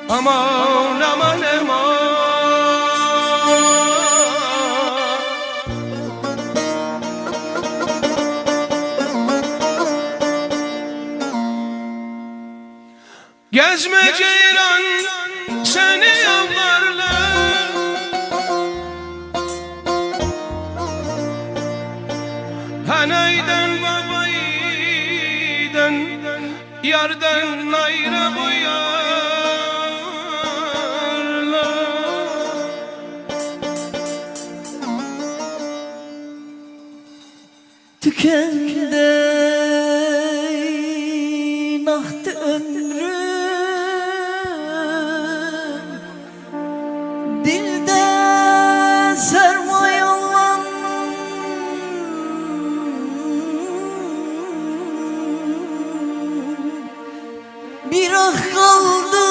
Aman aman aman. Gezme ceylan seni yalvarlar, hanayden babayden yardan ayrı buyarlar. Tükendi nahtı ömrüm, dilde sermayalan bir ah kaldı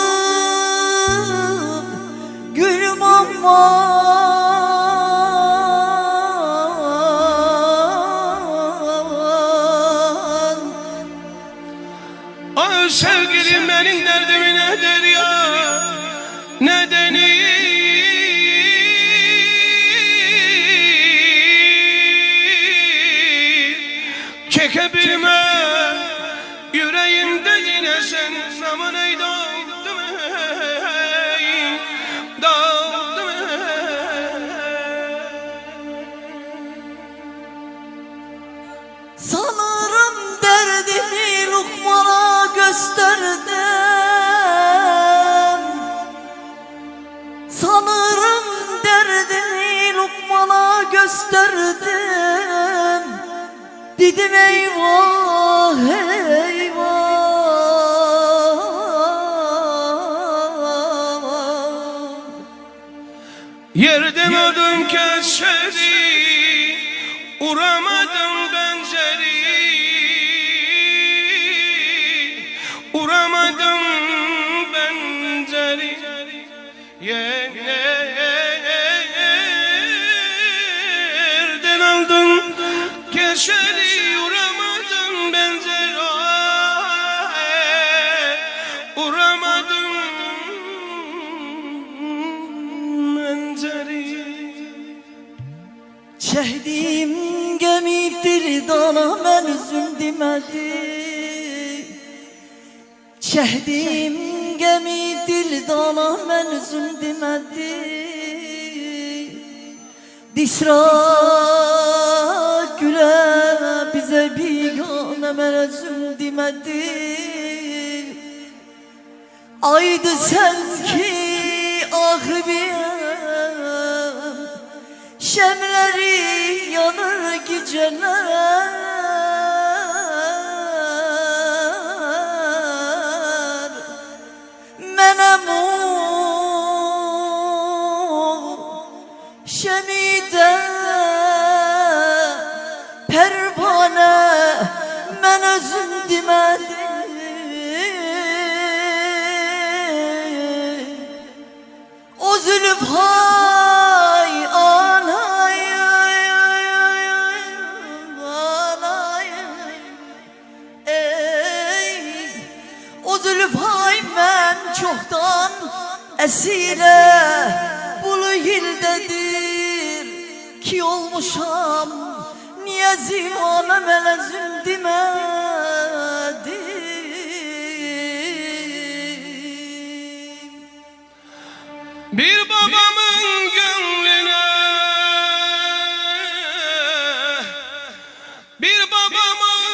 gülüm aman. Ah sevgilim benim derdimi nedir ya, nedeni çekebilme yüreğimde yine sen. Aman ey dağıldım ey, dağıldım ey. Sanırım derdimi Lokman'a gösterdim, sanırım derdimi Lokman'a gösterdim. Dedim eyvah eyvah, yerden ödüm kesedi, uğramadım benzeri, uğramadım benzeri. Yerden aldım kesedi, uğramadım benzeri, uğramadım benzeri. şehdim gemidir dana men üzüm demedi. Şehdim gemidir dana men üzüm demedi. Disra güle bize bigane men üzüm demedi. Aydı sen ki ahibim, şemleri yanır geceler. Menem o şemide pervane men özüm demedim. O zülüf hay anay anay ey, o zülüf hay men çoktan esire bulu yildedir ki olmuşam, niye zivana melezüm demedim. Bir babamın gönlüne, bir babamın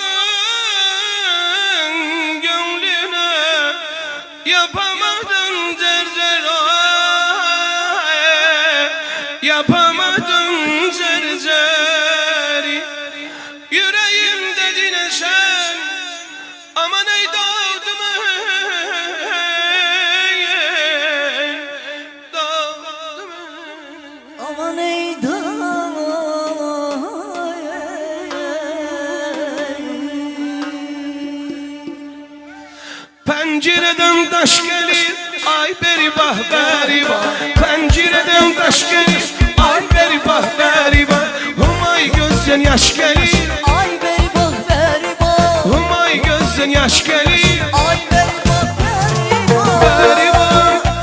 gönlüne yapamadım zerzeri, yapamadım zerzeri. Yüreğimde dine sen, aman ey dağıldım Aman ey pencereden taş gelir, ay beri bah beri bah. Pencereden taş gelir, ay beri bah beri bah. Humay gözden yaş gelir, ay beri bah beri bah. Humay gözden yaş gelir, ay beri bah beri bah. beri bah.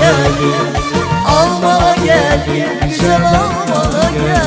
gelin, alma gelin, güzel alma gelin.